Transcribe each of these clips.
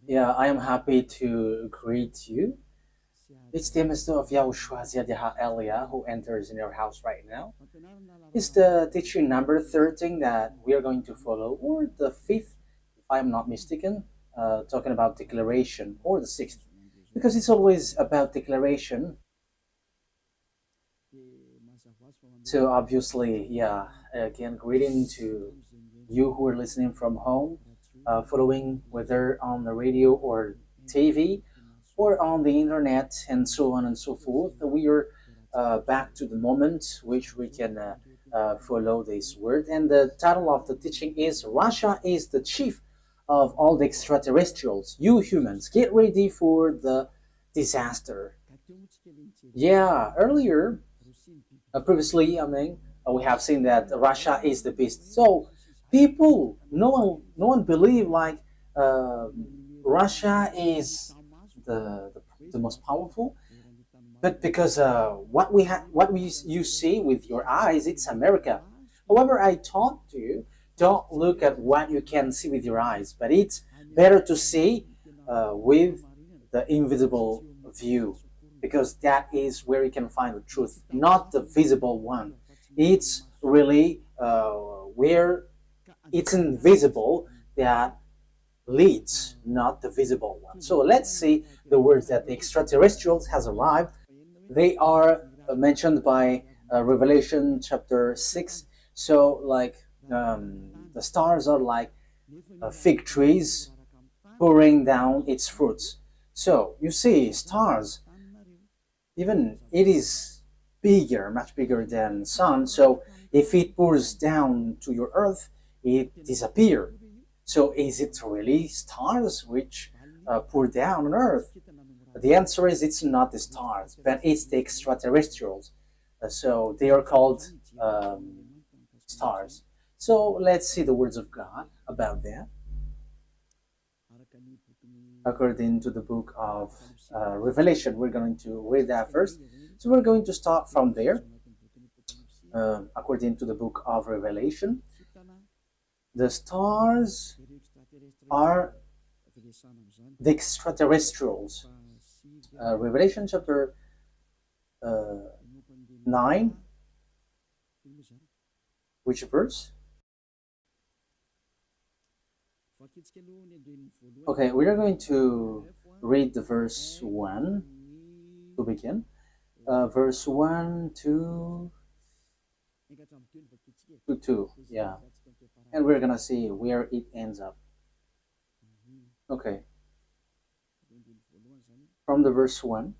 Yeah, I am happy to greet you. It's the Mr. of YAHOSHUAH Elia who enters in your house right now. It's the teaching number 13 that we are going to follow, or the fifth, if I'm not mistaken, talking about declaration, or the sixth, because it's always about declaration. So obviously, yeah, again, greeting to you who are listening from home, following whether on the radio or TV or on the internet and so on and so forth. We are back to the moment which we can follow this word. And the title of the teaching is Russia is the chief of all the extraterrestrials. You humans, get ready for the disaster. Yeah, earlier previously, we have seen that Russia is the beast. So people, no one believe like uh, Russia is the most powerful, but because what you see with your eyes, it's America. However, I taught you, don't look at what you can see with your eyes, but it's better to see with the invisible view, because that is where you can find the truth, not the visible one. It's really where it's invisible that leads, not the visible one. So let's see the words that the extraterrestrials has arrived. They are mentioned by Revelation chapter 6. So like the stars are like fig trees pouring down its fruits. So you see stars, even it is bigger, much bigger than sun. So if it pours down to your earth, it disappears. So is it really stars which pour down on earth? The answer is it's not the stars, but it's the extraterrestrials. So they are called stars. So let's see the words of God about that. According to the book of Revelation, we're going to read that first. So we're going to start from there. According to the book of Revelation, the stars are the extraterrestrials. Revelation chapter 9, which verse? Okay, we are going to read the verse 1 to begin. Verse 1 to 2, yeah. And we're gonna see where it ends up. Okay, from the verse 1.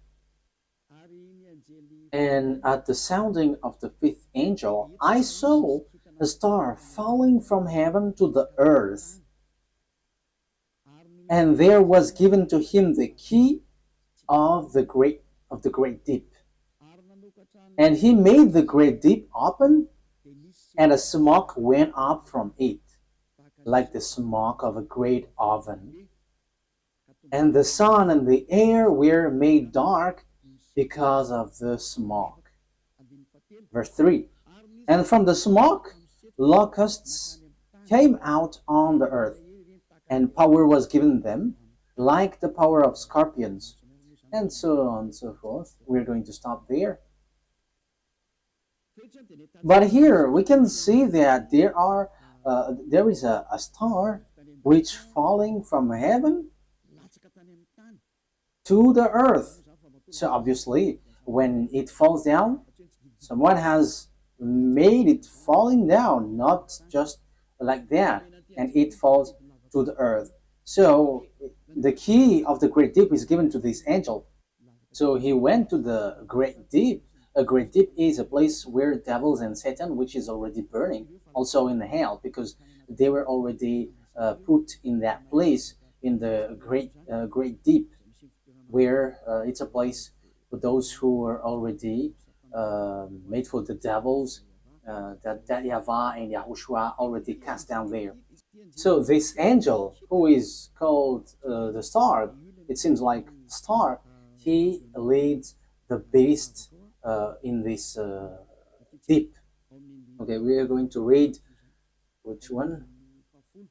And at the sounding of the fifth angel, I saw a star falling from heaven to the earth. And there was given to him the key of the great deep. And he made the great deep open, and a smoke went up from it, like the smoke of a great oven. And the sun and the air were made dark because of the smoke. Verse 3. And from the smoke, locusts came out on the earth, and power was given them, like the power of scorpions, and so on and so forth. We're going to stop there. But here we can see that there is a star which falling from heaven to the earth. So obviously, when it falls down, someone has made it falling down, not just like that, and it falls to the earth. So the key of the great deep is given to this angel. So he went to the great deep. A great deep is a place where devils and Satan, which is already burning, also in the hell, because they were already put in that place in the great deep, where it's a place for those who are already made for the devils, that YAHVAH and YAHOSHUAH already cast down there. So this angel, who is called the star, it seems like star, he leads the beast in this deep. Okay, we are going to read which one?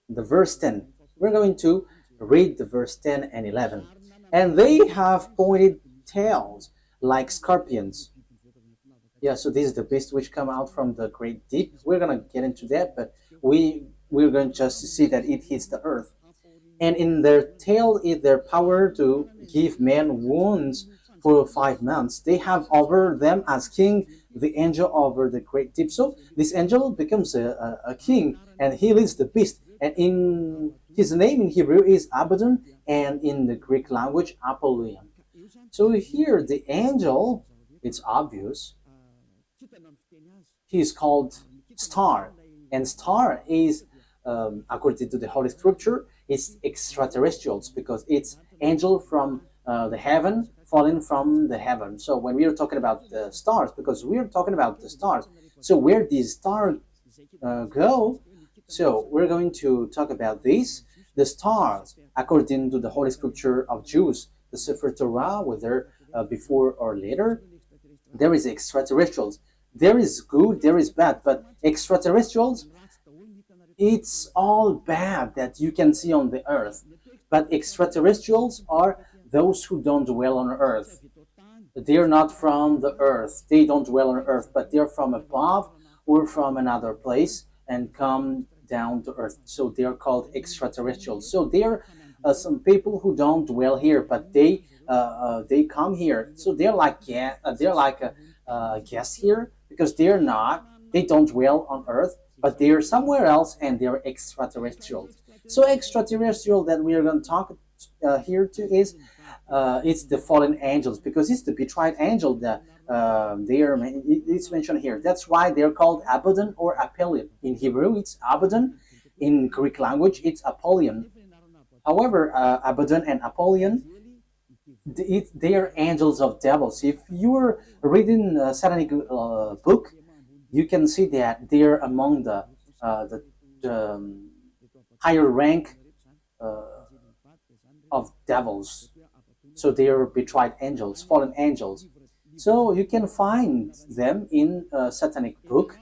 The verse 10. We're going to Read the verse 10 and 11. And they have pointed tails like scorpions. Yeah, so this is the beast which come out from the great deep. We're gonna get into that, but we're going just to see that it hits the earth. And in their tail is their power to give men wounds for 5 months. They have over them as king the angel over the great deep. So this angel becomes a king, and he leads the beast. And in his name in Hebrew is Abaddon, and in the Greek language Apollyon. So here the angel, it's obvious, he is called star, and star is according to the Holy Scripture, it's extraterrestrials because it's angel from the heaven falling from the heaven. So when we are talking about the stars, because we are talking about the stars, so where these stars go, so we're going to talk about this. The stars, according to the Holy Scripture of Jews, the Sefer Torah, whether before or later, there is extraterrestrials. There is good, there is bad, but extraterrestrials, it's all bad that you can see on the earth. But extraterrestrials are those who don't dwell on earth. They're not from the earth. They don't dwell on earth, but they're from above or from another place and come down to earth. So they're called extraterrestrials. So they're some people who don't dwell here, but they come here. So they're like guests here because they don't dwell on earth, but they're somewhere else and they're extraterrestrials. So extraterrestrial that we are going to talk here to is it's the fallen angels, because it's the betrayed angel that it's mentioned here. That's why they're called Abaddon or Apollyon. In Hebrew, it's Abaddon. In Greek language, it's Apollyon. However, Abaddon and Apollyon, they are angels of devils. If you're reading a satanic book, you can see that they're among the higher rank of devils. So they are betrayed angels, fallen angels. So you can find them in a satanic book.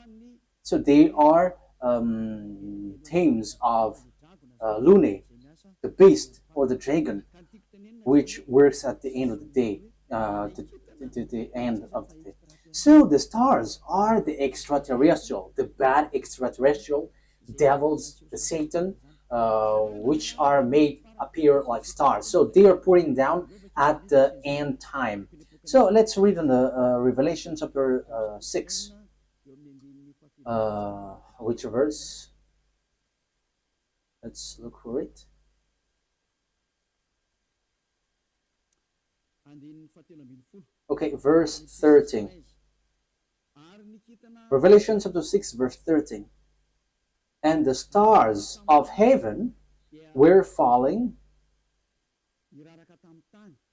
So they are themes of Lune, the beast or the dragon, which works at the end of the day, the end of the day. So the stars are the extraterrestrial, the bad extraterrestrial, devils, the Satan, which are made appear like stars. So they are pouring down at the end time. So let's read in the Revelation chapter 6. Which verse? Let's look for it. Okay, verse 13. Revelation chapter 6, verse 13. And the stars of heaven were falling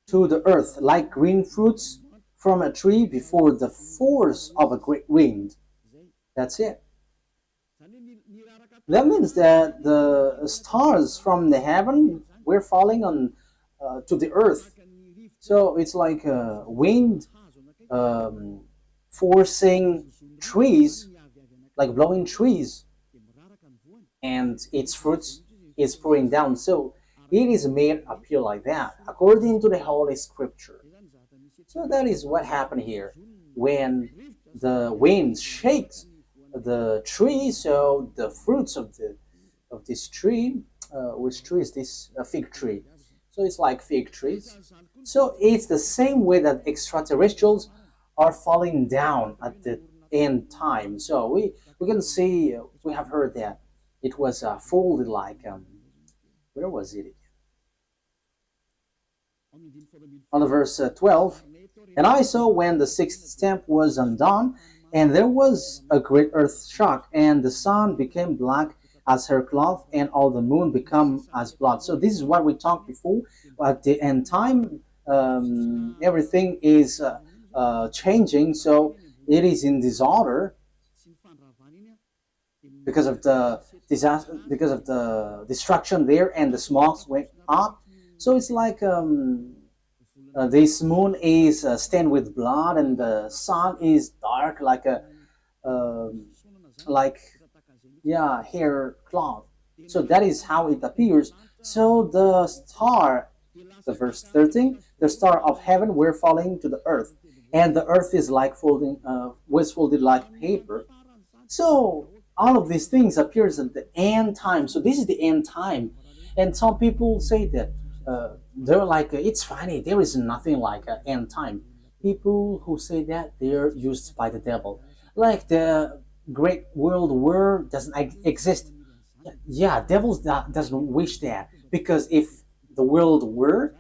to the earth like green fruits from a tree before the force of a great wind. That's it. That means that the stars from the heaven were falling on to the earth. So it's like a wind forcing trees, like blowing trees, and its fruits is pouring down. So it is made appear like that, according to the Holy Scripture. So that is what happened here. When the wind shakes the tree, so the fruits of this tree, which tree is this? A fig tree. So it's like fig trees. So it's the same way that extraterrestrials are falling down at the end time. So we can see, we have heard that it was folded like, where was it? On the verse 12, and I saw when the sixth stamp was undone, and there was a great earth shock, and the sun became black as her cloth, and all the moon become as blood. So this is what we talked before. At the end time, everything is changing. So it is in disorder because of the disaster, because of the destruction there, and the smokes went up. So it's like this moon is stained with blood, and the sun is dark like a hair cloth. So that is how it appears. So the verse 13, the star of heaven were falling to the earth, and the earth is like was folded like paper. So all of these things appears at the end time. So this is the end time, and some people say that they're like it's funny. There is nothing like an end time. People who say that they're used by the devil, like the Great World War doesn't exist. Yeah, devils doesn't wish that because if the world war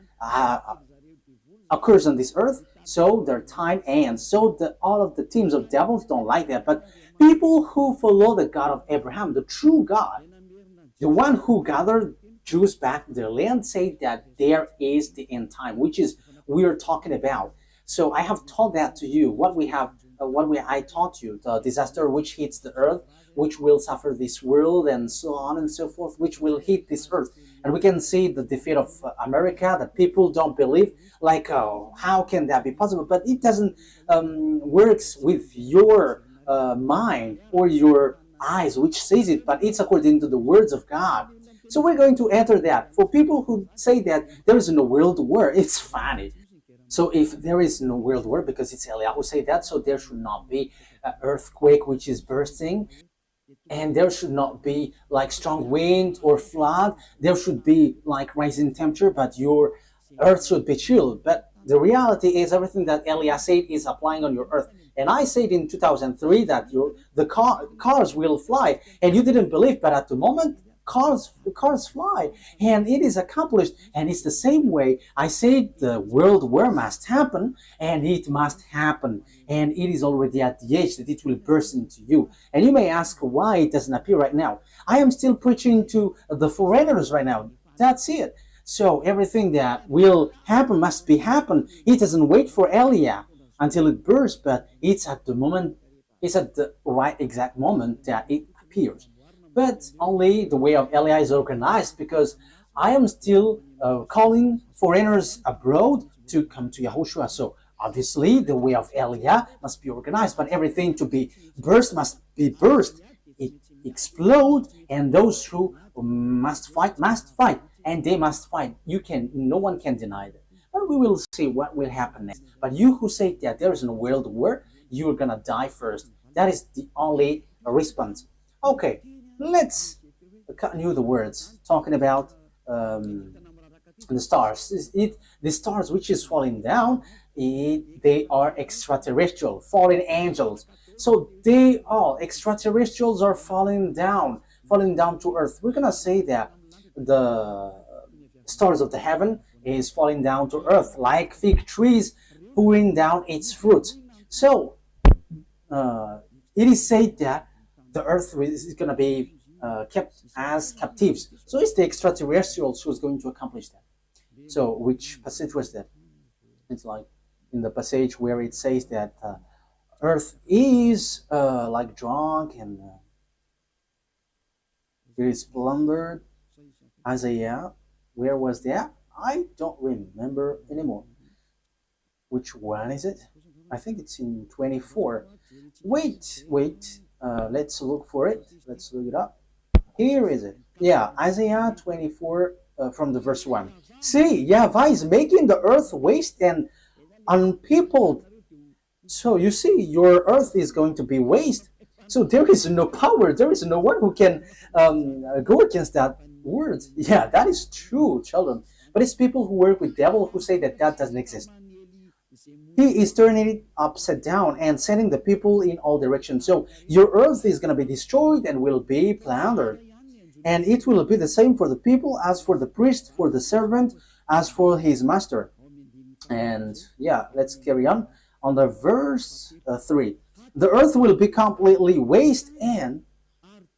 occurs on this earth, so their time ends. So all of the teams of devils don't like that. But people who follow the God of Abraham, the true God, the one who gathered Jews back to their land, say that there is the end time, which is we are talking about. So I have taught that to you. I taught you the disaster which hits the earth, which will suffer this world, and so on and so forth, which will hit this earth. And we can see the defeat of America that people don't believe. Like, oh, how can that be possible? But it doesn't works with your mind or your eyes, which says it, but it's according to the words of God. So we're going to enter that. For people who say that there is no world war, it's funny. So if there is no world war, because it's Eliyahu who say that, so there should not be an earthquake which is bursting, and there should not be like strong wind or flood. There should be like rising temperature, but your earth should be chilled. But the reality is everything that Eliyahu said is applying on your earth. And I said in 2003 that cars will fly, and you didn't believe, but at the moment cars fly, and it is accomplished. And it's the same way I said the world war must happen, and it must happen, and it is already at the age that it will burst into you. And you may ask why it doesn't appear right now. I am still preaching to the foreigners right now. That's it. So everything that will happen must be happen. It doesn't wait for Elia until it bursts, but it's at the right exact moment that it appears. But only the way of Elia is organized, because I am still calling foreigners abroad to come to YAHOSHUAH. So obviously the way of Elia must be organized, but everything to be burst must be burst. It explode, and those who must fight, and they must fight. No one can deny that. But we will see what will happen next. But you who say that there is no world war, you're gonna die first. That is the only response. Okay. Let's continue the words talking about the stars. The stars which is falling down, they are extraterrestrial, fallen angels. So extraterrestrials are falling down to earth. We're gonna say that the stars of the heaven is falling down to earth like fig trees pouring down its fruit. So it is said that the earth is going to be kept as captives. So it's the extraterrestrials who's going to accomplish that. So which passage was that? It's like in the passage where it says that earth is like drunk and it is plundered. Isaiah, where was that? I don't remember anymore. Which one is it? I think it's in 24. Wait. Let's look for it. Let's look it up. Here is it. Yeah, Isaiah 24 from the verse 1. See, YAHVAH is making the earth waste and unpeopled. So you see, your earth is going to be waste. So there is no power. There is no one who can go against that word. Yeah, that is true, children. But it's people who work with devil who say that doesn't exist. He is turning it upside down and sending the people in all directions. So your earth is going to be destroyed and will be plundered. And it will be the same for the people as for the priest, for the servant, as for his master. And yeah, let's carry on the verse 3. The earth will be completely waste and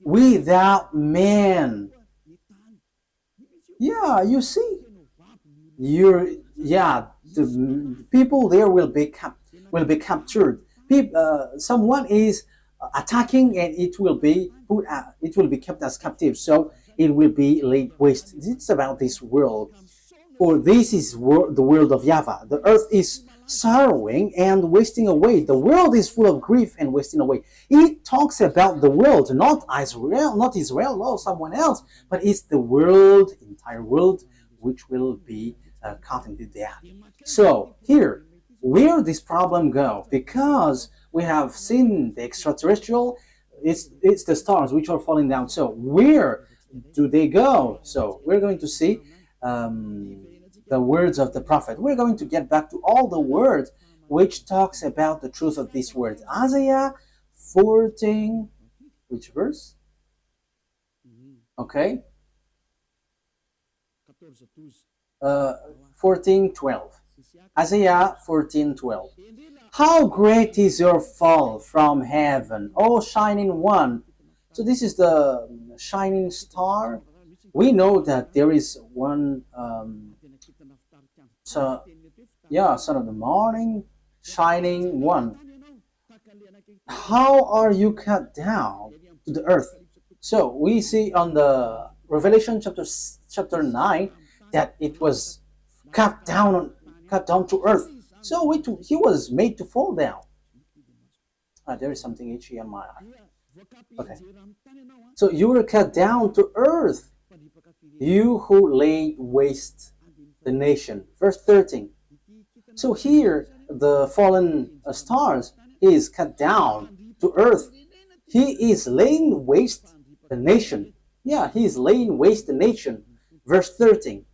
without man. Yeah, you see. The people there will be captured. Someone is attacking, and it will be kept as captive. So it will be laid waste. It's about this world, for this is the world of YAHVAH. The earth is sorrowing and wasting away. The world is full of grief and wasting away. It talks about the world, not Israel, no, someone else, but it's the world, entire world, which will be caught into death. So here, where this problem go? Because we have seen the extraterrestrial, it's the stars which are falling down. So where do they go? So we're going to see the words of the prophet. We're going to get back to all the words which talks about the truth of these words. Isaiah 14, which verse? Okay. 14:12. Isaiah 14:12. How great is your fall from heaven, O shining one. So this is the shining star. We know that there is one, son of the morning, shining one. How are you cut down to the earth? So we see on the Revelation chapter 9 that it was cut down to earth. So he was made to fall down. There is something itchy on my eye. Okay. So you were cut down to earth, you who laid waste the nation. Verse 13. So here, the fallen stars is cut down to earth. He is laying waste the nation. Yeah, he is laying waste the nation. Verse 13.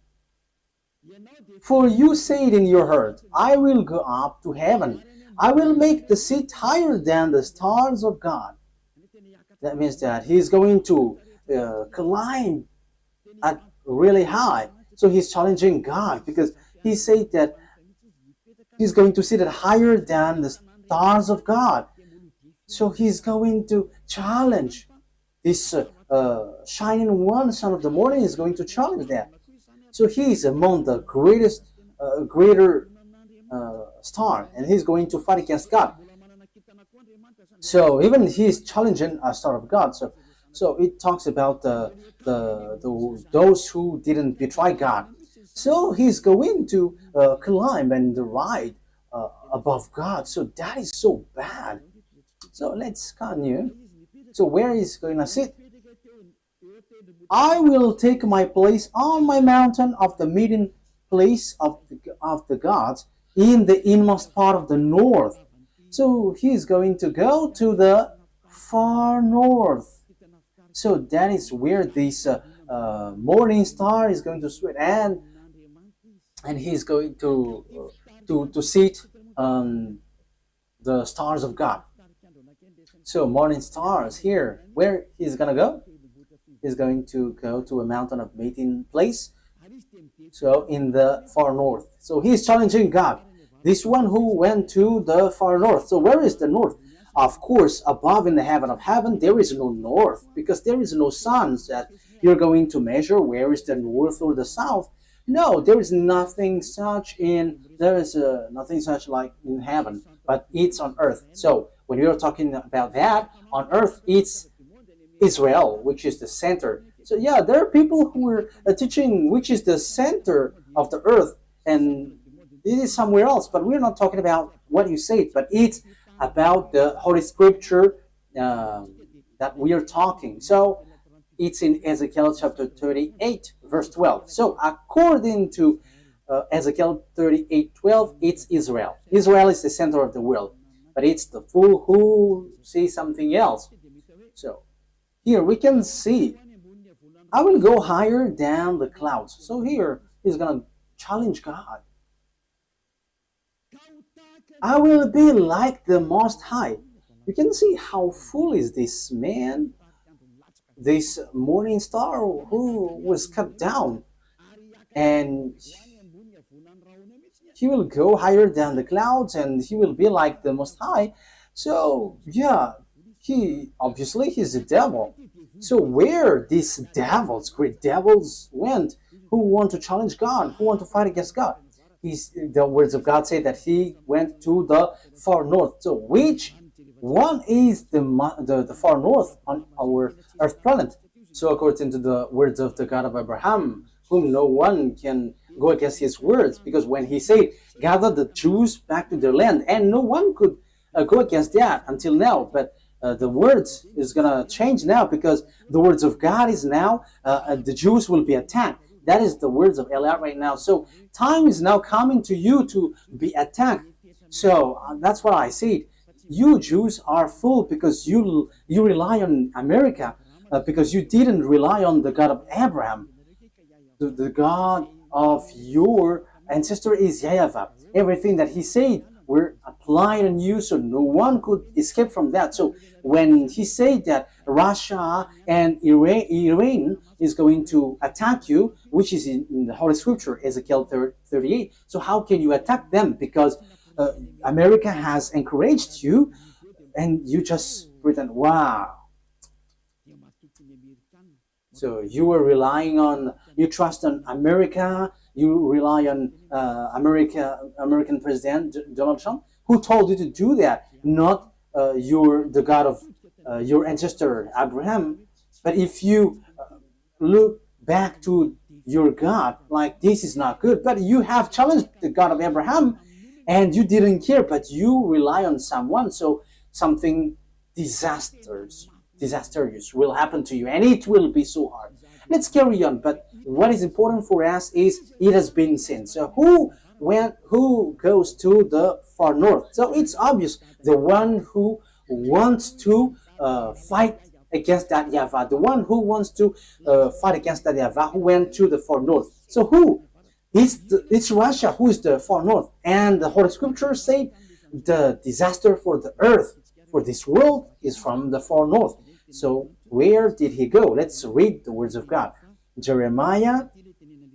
For you said in your heart, I will go up to heaven. I will make the seat higher than the stars of God. That means that he's going to climb at really high. So he's challenging God because he said that he's going to sit at higher than the stars of God. So he's going to challenge this shining one, son of the morning, is going to challenge that. So he is among the greater star, and he's going to fight against God. So even he's challenging a star of God. So it talks about those who didn't betray God. So he's going to climb and ride above God. So that is so bad. So let's continue. So where is going to sit? I will take my place on my mountain of the meeting place of the gods in the inmost part of the north. So he's going to go to the far north. So that is where this morning star is going to sweat, and he's going to sit on the stars of God. So morning stars here, where he's gonna go? He's going to go to a mountain of meeting place. So in the far north. So he's challenging God. This one who went to the far north. So where is the north? Of course, above in the heaven of heaven, there is no north, because there is no sun that you're going to measure where is the north or the south. No, there is nothing such nothing such like in heaven, but it's on earth. So when you're talking about that, on earth, it's Israel, which is the center. So yeah, there are people who are teaching which is the center of the earth, and it is somewhere else. But we're not talking about what you said, but it's about the Holy Scripture that we are talking. So it's in Ezekiel chapter 38, verse 12. So according to Ezekiel 38:12, it's Israel. Israel is the center of the world, but it's the fool who sees something else. So here we can see, I will go higher than the clouds. So here he's going to challenge God. I will be like the Most High. You can see how full is this man, this morning star who was cut down. And he will go higher than the clouds, and he will be like the Most High. So yeah, he's a devil. So where these devils, great devils, went, who want to challenge God, who want to fight against God? The words of God say that he went to the far north. So which one is the far north on our earth planet? So according to the words of the God of Abraham, whom no one can go against his words, because when he said, gather the Jews back to their land, and no one could go against that until now. But the words is going to change now, because the words of God is now, the Jews will be attacked. That is the words of Eliot right now. So time is now coming to you to be attacked. So that's why I said, you Jews are fooled, because you rely on America, because you didn't rely on the God of Abraham. The God of your ancestor is YAHVAH. Everything that he said were applied on you, so no one could escape from that. So when he said that Russia and Iran is going to attack you, which is in the Holy Scripture, Ezekiel 38, so how can you attack them? Because America has encouraged you, and you just pretend, wow. So you were relying on, you trust on America, you rely on American President Donald Trump, who told you to do that, not the God of your ancestor Abraham. But if you look back to your God, like, this is not good, but you have challenged the God of Abraham, and you didn't care, but you rely on someone, so something disastrous will happen to you, and it will be so hard. Let's carry on. But what is important for us is, it has been seen. So who goes to the far north? So it's obvious, the one who wants to fight against that YAHVAH, the one who wants to fight against that YAHVAH, who went to the far north. So who? It's Russia who is the far north. And the Holy Scripture say the disaster for the earth, for this world, is from the far north. So where did he go? Let's read the words of God. Jeremiah.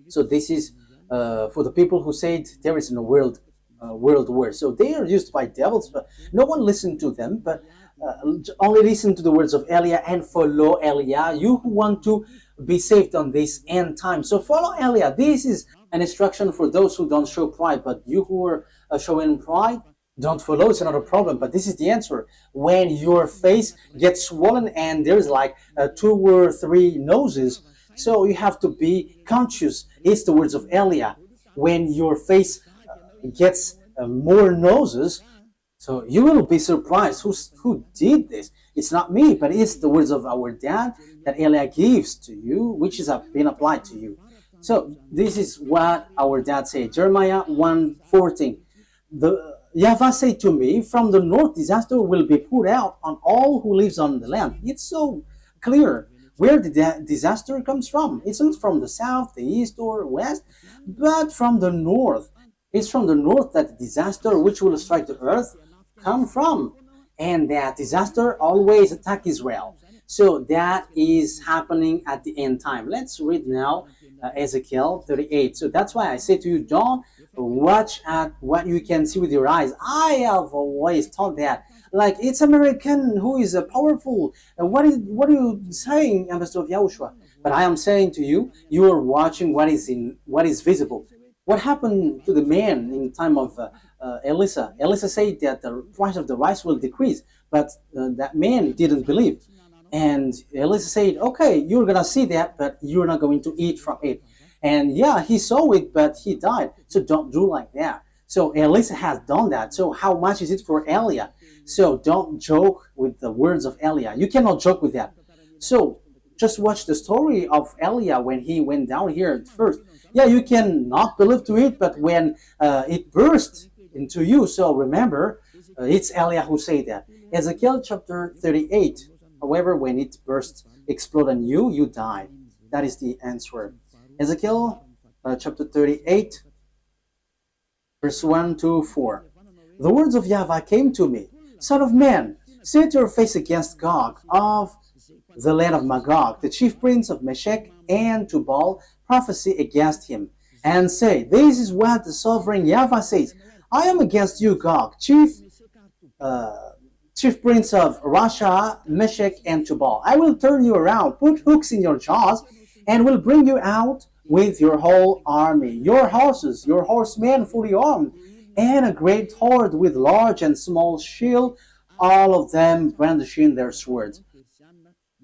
So this is for the people who said there is no world war. So they are used by devils, but no one listened to them, but only listen to the words of Eliah and follow Eliah, you who want to be saved on this end time. So follow Eliah. This is an instruction for those who don't show pride, but you who are showing pride, don't follow. It's not a problem, but this is the answer. When your face gets swollen and there's like 2 or 3 noses, so you have to be conscious. It's the words of Eliah. When your face gets more noses, so you will be surprised. Who did this? It's not me, but it's the words of our dad that Eliah gives to you, which is being applied to you. So this is what our dad said. Jeremiah 1:14. The YAHVAH said to me, from the north disaster will be poured out on all who lives on the land. It's so clear where the disaster comes from. It's not from the south, the east, or west, but from the north. It's from the north that the disaster which will strike the earth come from. And that disaster always attack Israel. So that is happening at the end time. Let's read now Ezekiel 38. So that's why I say to you, don't watch at what you can see with your eyes. I have always thought that, like, it's American who is powerful. What are you saying, Ambassador of YAHOSHUAH? But I am saying to you, you are watching what is visible. What happened to the man in time of Elisha? Elisha said that the price of the rice will decrease, but that man didn't believe. And Elisha said, okay, you're going to see that, but you're not going to eat from it. And yeah, he saw it, but he died. So don't do like that. So Elisha has done that. So how much is it for Eliah? So don't joke with the words of Eliah. You cannot joke with that. So just watch the story of Eliah when he went down here at first. Yeah, you can not believe to it, but when it burst into you, so remember, it's Eliah who said that. Ezekiel chapter 38. However, when it burst, explode on you, you die. That is the answer. Ezekiel chapter 38, verse 1 to 4. The words of YAHVAH came to me. Son of man, set your face against Gog of the land of Magog, the chief prince of Meshech and Tubal, prophesy against him, and say, this is what the sovereign YAHVAH says. I am against you, Gog, chief prince of Russia, Meshech, and Tubal. I will turn you around, put hooks in your jaws, and will bring you out with your whole army, your horses, your horsemen fully armed, and a great horde with large and small shield, all of them brandishing their swords.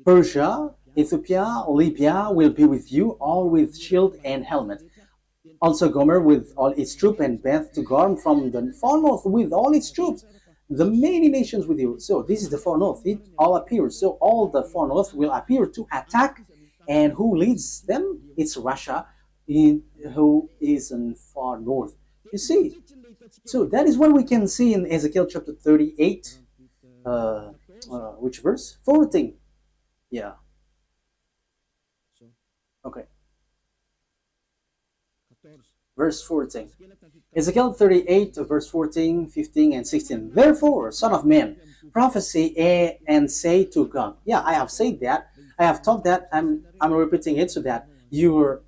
Persia, Ethiopia, Libya will be with you, all with shield and helmet. Also Gomer with all its troops, and Beth to Gorm from the far north with all its troops. The many nations with you. So this is the far north. It all appears. So all the far north will appear to attack. And who leads them? It's Russia, who is in far north. You see. So that is what we can see in Ezekiel chapter 38. Which verse? 14. Yeah. Okay. Verse 14. Ezekiel 38, verse 14, 15, and 16. Therefore, son of man, prophesy and say to God. Yeah, I have said that. I have taught that. I'm repeating it so that you're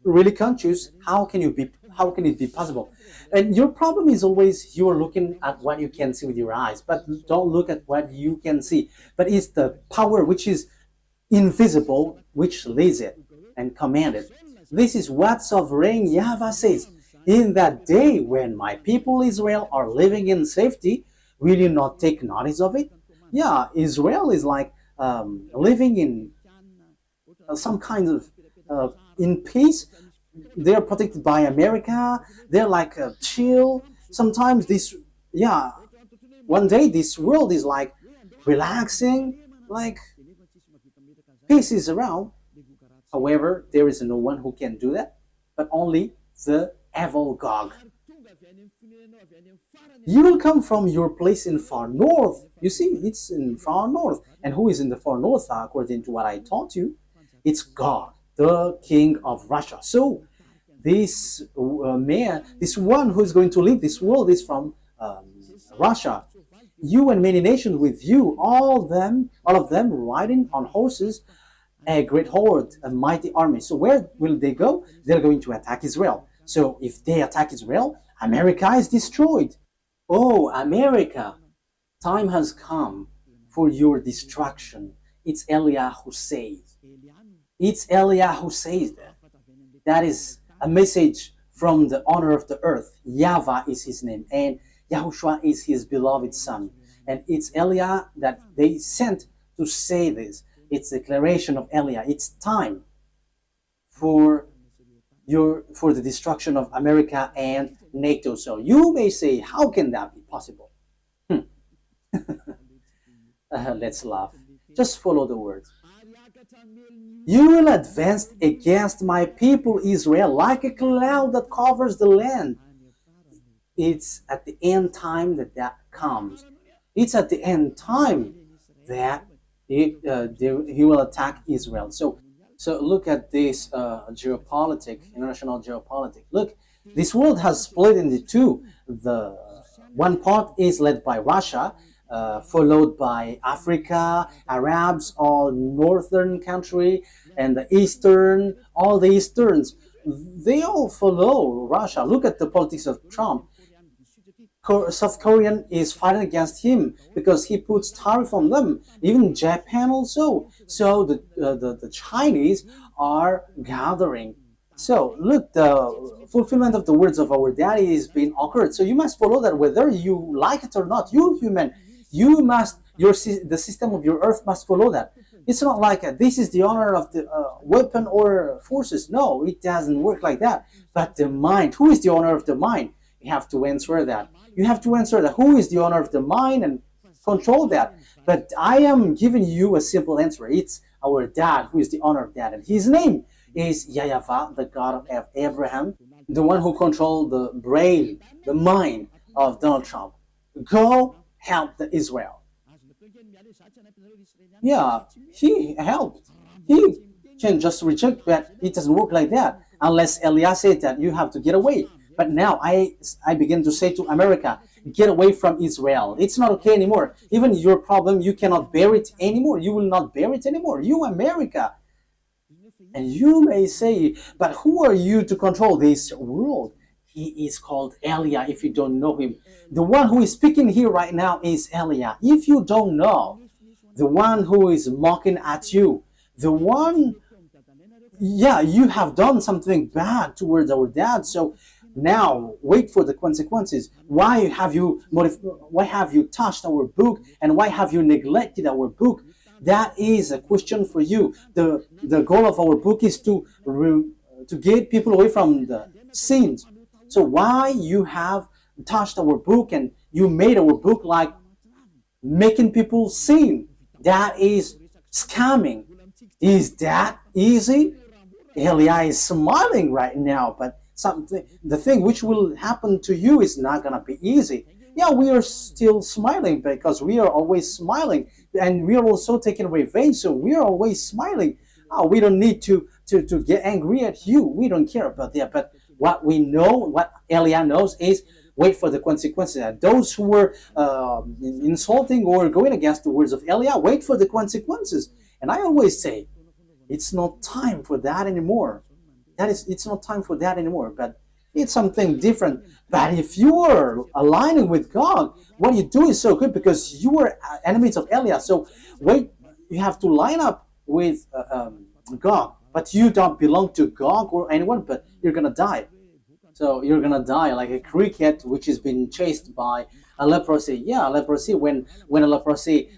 really conscious. How can it be possible? And your problem is always you're looking at what you can see with your eyes, but don't look at what you can see. But it's the power which is invisible which leads it and command it. This is what sovereign YAHVAH says. In that day when my people Israel are living in safety, will you not take notice of it? Yeah, Israel is like living in some kind of in peace. They're protected by America. They're like chill. Sometimes one day this world is like relaxing, like peace is around. However, there is no one who can do that, but only the evil Gog. You will come from your place in far north. You see, it's in far north. And who is in the far north, according to what I taught you? It's God, the king of Russia. So this man, this one who is going to lead this world is from Russia. You and many nations with you, all of them riding on horses, a great horde, a mighty army. So where will they go? They're going to attack Israel. So if they attack Israel, America is destroyed. Oh, America, time has come for your destruction. It's Eliah who says. It's Eliah who says that. That is a message from the owner of the earth. YAHVAH is his name, and YAHOSHUAH is his beloved son. And it's Eliah that they sent to say this. It's a declaration of Eliah. It's time for the destruction of America and NATO. So you may say, how can that be possible? Let's laugh. Just follow the words. You will advance against my people Israel like a cloud that covers the land. It's at the end time that comes. It's at the end time that he will attack Israel. So look at this international geopolitics. Look, this world has split into two. The one part is led by Russia, followed by Africa, Arabs, all northern country, and the eastern, all the easterns. They all follow Russia. Look at the politics of Trump. South Korean is fighting against him because he puts tariff on them. Even Japan also. So the Chinese are gathering. So look, the fulfillment of the words of our daddy is being occurred. So you must follow that whether you like it or not. You human, you must, the system of your earth must follow that. It's not like this is the honor of the weapon or forces. No, it doesn't work like that. But the mind, who is the honor of the mind? You have to answer that. You have to answer that. Who is the owner of the mind and control that? But I am giving you a simple answer. It's our dad who is the owner of that. And his name is YAHVAH, the God of Abraham, the one who controlled the brain, the mind of Donald Trump. Go help the Israel. Yeah, he helped. He can just reject, but it doesn't work like that. Unless Eliah said that you have to get away. But now I begin to say to America, get away from Israel. It's not okay anymore. Even your problem, you cannot bear it anymore. You will not bear it anymore. You, America. And you may say, but who are you to control this world? He is called Eliah if you don't know him. The one who is speaking here right now is Eliah. If you don't know, the one who is mocking at you, the one, yeah, you have done something bad towards our dad. So now wait for the consequences. Why have you touched our book, and why have you neglected our book? That is a question for you. The goal of our book is to to get people away from the sins. So why you have touched our book and you made our book like making people sin? That is scamming. Is that easy? Elia is smiling right now, but the thing which will happen to you is not gonna be easy. Yeah, we are still smiling because we are always smiling, and we are also taking revenge, so we are always smiling. Oh, we don't need to get angry at you. We don't care about that. But what we know, what Elia knows, is wait for the consequences. And those who were insulting or going against the words of Elia, wait for the consequences. And I always say, it's not time for that anymore. It's not time for that anymore. But it's something different. But if you are aligning with God, what you do is so good because you are enemies of Elia. So wait, you have to line up with God. But you don't belong to God or anyone, but you're going to die. So you're going to die like a cricket which has been chased by a leprosy. Yeah, leprosy, when a leprosy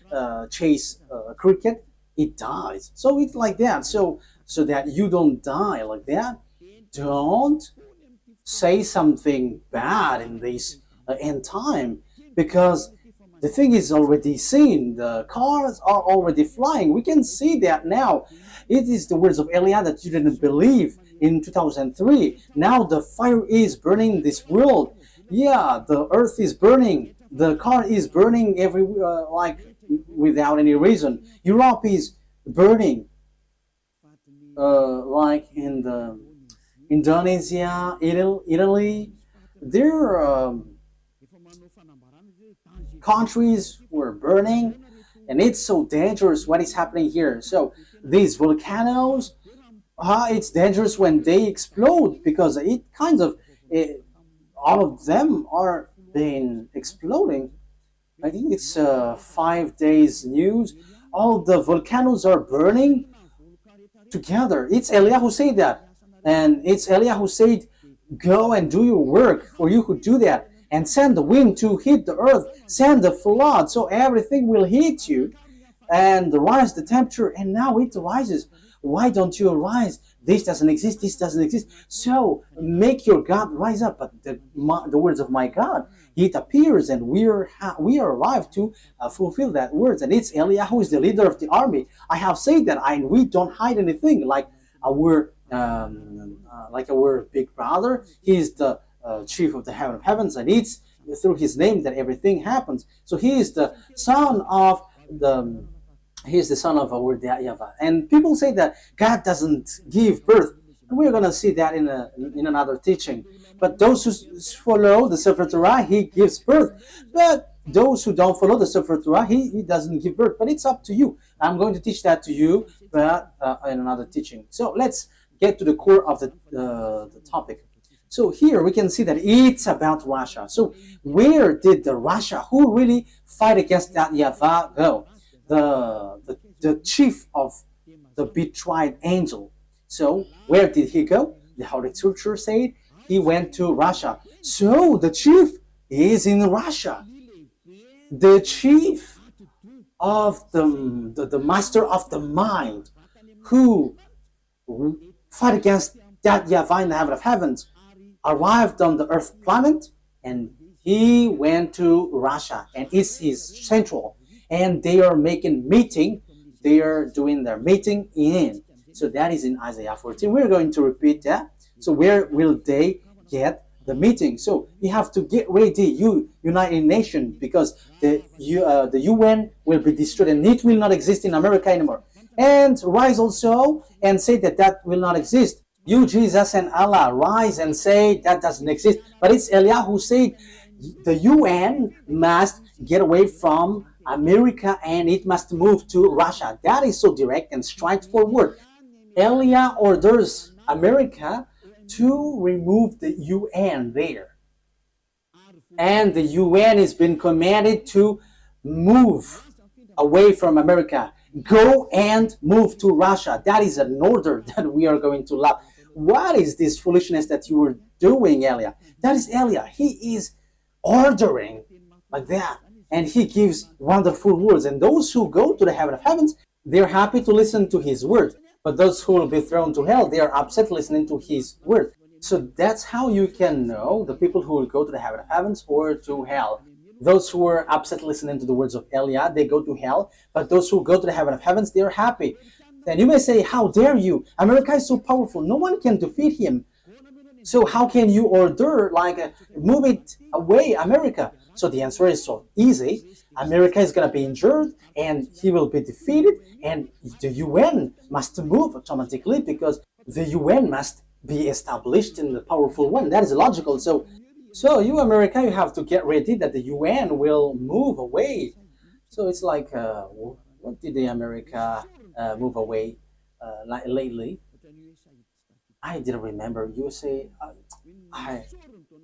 chase a cricket, it dies. So it's like that. So that you don't die like that, don't say something bad in this end time, because the thing is already seen. The cars are already flying. We can see that now. It is the words of Elia that you didn't believe in 2003. Now the fire is burning this world. Yeah, the earth is burning. The car is burning everywhere, like without any reason. Europe is burning, like in the Indonesia, Italy. Their countries were burning, and it's so dangerous what is happening here. So these volcanoes, it's dangerous when they explode, because it kind of all of them are been exploding. I think it's 5 days news. All the volcanoes are burning together. It's Elia who said that, and it's Elia who said, "Go and do your work, for you who do that, and send the wind to hit the earth, send the flood, so everything will hit you, and rise the temperature." And now it rises. Why don't you rise? This doesn't exist. This doesn't exist. So make your God rise up. But the words of my God, it appears, and we are arrived to fulfill that words. And it's Elia who is the leader of the army. I have said that, and we don't hide anything. Like our big brother, he is the chief of the heaven of heavens, and it's through his name that everything happens. So he is the son of our YAHVAH. And people say that God doesn't give birth. And we're going to see that in another teaching. But those who follow the Sefer Torah, he gives birth. But those who don't follow the Sefer Torah, he doesn't give birth. But it's up to you. I'm going to teach that to you, but in another teaching. So let's get to the core of the topic. So here we can see that it's about Russia. So where did the Russia who really fight against that YAHVAH go? The chief of the betrayed angel. So where did he go? The Holy Scripture said he went to Russia. So the chief is in Russia. The chief of the master of the mind who fight against that YAHVAH in the heaven of heavens arrived on the earth planet, and he went to Russia, and it's his central. And they are making meeting. They are doing their meeting in. So that is in Isaiah 14. We're going to repeat that. So where will they get the meeting? So you have to get ready, you United Nations, because the UN will be destroyed, and it will not exist in America anymore. And rise also and say that will not exist. You, Jesus, and Allah, rise and say that doesn't exist. But it's Elia who said the UN must get away from America and it must move to Russia. That is so direct and straightforward. Elia orders America to remove the UN there. And the UN has been commanded to move away from America. Go and move to Russia. That is an order that we are going to love. What is this foolishness that you were doing, Elia? That is Elia. He is ordering like that. And he gives wonderful words. And those who go to the heaven of heavens, they're happy to listen to his word. But those who will be thrown to hell, they are upset listening to his word. So that's how you can know the people who will go to the heaven of heavens or to hell. Those who are upset listening to the words of Eliah, they go to hell. But those who go to the heaven of heavens, they are happy. Then you may say, how dare you? America is so powerful. No one can defeat him. So how can you order, like, move it away, America? So the answer is so easy. America is going to be injured and he will be defeated, and the UN must move automatically because the UN must be established in the powerful one. That is logical. So you, America, you have to get ready that the UN will move away. So it's like, what did the America move away lately? I didn't remember. USA,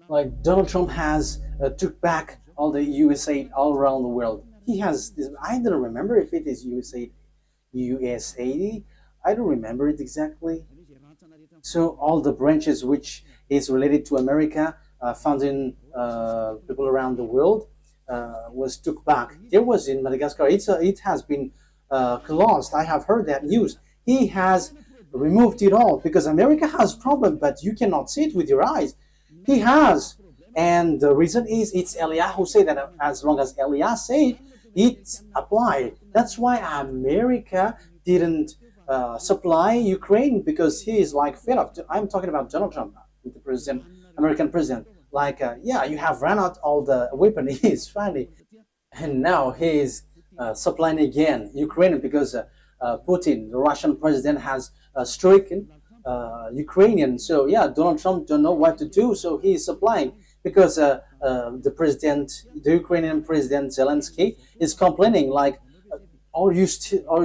like Donald Trump has took back all the USA all around the world. He has this, I don't remember if it is USA. I don't remember it exactly. So all the branches which is related to America, founding people around the world, was took back. There was in Madagascar. It has been closed. I have heard that news. He has removed it all because America has problem, but you cannot see it with your eyes. He has. And the reason is it's Eliah who said that as long as Eliah said, it's applied. That's why America didn't supply Ukraine, because he is like fed up. I'm talking about Donald Trump, the president, American president. Like, yeah, you have run out all the weapon. He's finally, and now he's supplying again Ukraine because Putin, the Russian president, has stricken Ukrainian. So yeah, Donald Trump don't know what to do, so he's supplying because the president, the Ukrainian president Zelensky, is complaining like, are you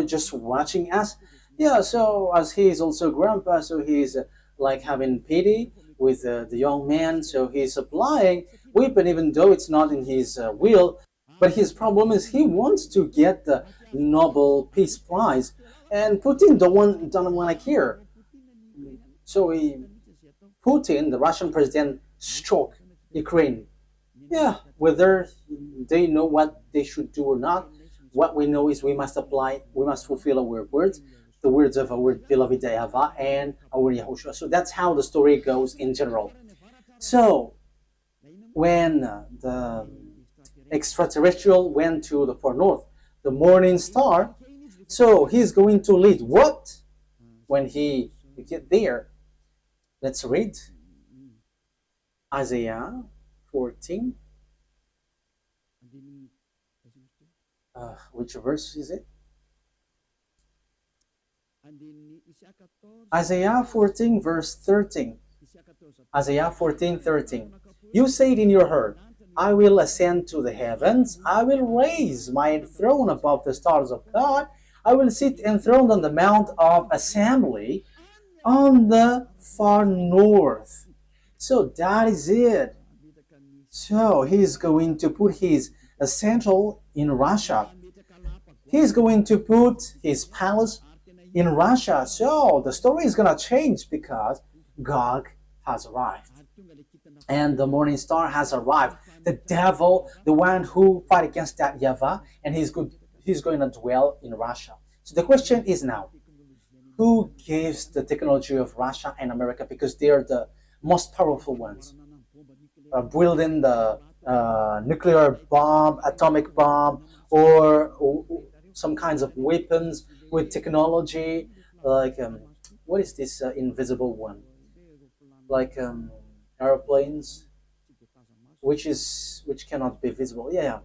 just watching us? Yeah, so as he is also grandpa, so he's like having pity with the young man, so he's supplying weapon even though it's not in his will. But his problem is he wants to get the Nobel Peace Prize, and Putin don't want to care. So Putin, the Russian president, struck Ukraine. Yeah, whether they know what they should do or not, what we know is we must fulfill our words, the words of our beloved YAHVAH and our YAHOSHUAH. So that's how the story goes in general. So when the extraterrestrial went to the far north, the morning star, so he's going to lead what? When he get there, let's read Isaiah 14. Which verse is it? Isaiah 14 verse 13. Isaiah 14:13. You said in your heart, I will ascend to the heavens, I will raise my throne above the stars of God, I will sit enthroned on the mount of assembly on the far north. So that is it. So he's going to put his central in Russia. He's going to put his palace in Russia. So the story is going to change because Gog has arrived. And the morning star has arrived. The devil, the one who fight against that YAHVAH, and he's going to dwell in Russia. So the question is now, who gives the technology of Russia and America, because they are the most powerful ones, building the nuclear bomb, atomic bomb, or some kinds of weapons with technology, like what is this invisible one? Like airplanes, which cannot be visible. Yeah,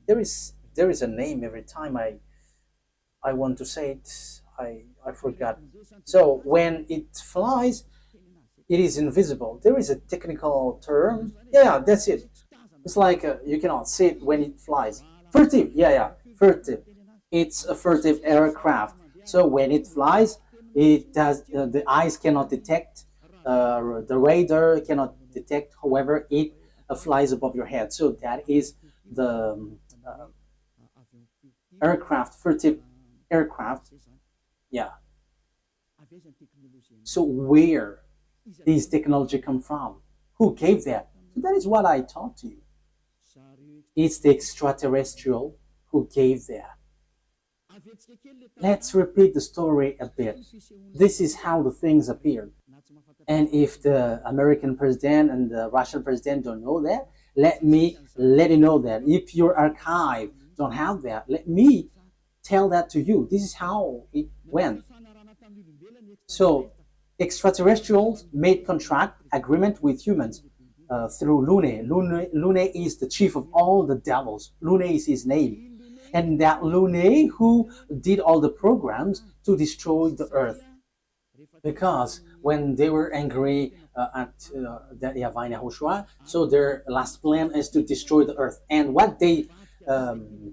there is a name every time I want to say it. I forgot. So when it flies, it is invisible. There is a technical term. Yeah, that's it. It's like you cannot see it when it flies. Furtive. Yeah, furtive. It's a furtive aircraft. So when it flies, it does. The eyes cannot detect. The radar cannot detect. However, it flies above your head. So that is the aircraft, furtive aircraft. Yeah. So where these technology come from? Who gave that? So that is what I taught to you. It's the extraterrestrial who gave that. Let's repeat the story a bit. This is how the things appeared. And if the American president and the Russian president don't know that, let me let you know that. If your archive don't have that, let me tell that to you. This is how it went. So extraterrestrials made contract agreement with humans through Lune. Lune is the chief of all the devils. Lune is his name. And that Lune who did all the programs to destroy the earth. Because when they were angry at that YAHVAH and YAHOSHUAH, so their last plan is to destroy the earth. And what they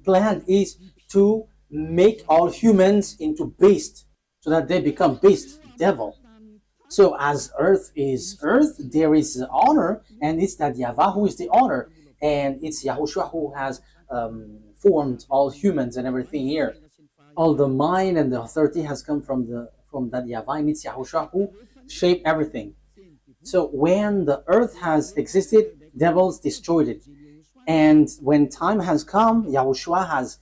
planned is to make all humans into beasts, so that they become beast, devil. So as earth is earth, there is honor, and it's that YAHVAH who is the honor, and it's YAHOSHUAH who has formed all humans and everything here. All the mind and the authority has come from that YAHVAH, and it's YAHOSHUAH who shaped everything. So when the earth has existed, devils destroyed it. And when time has come, YAHOSHUAH has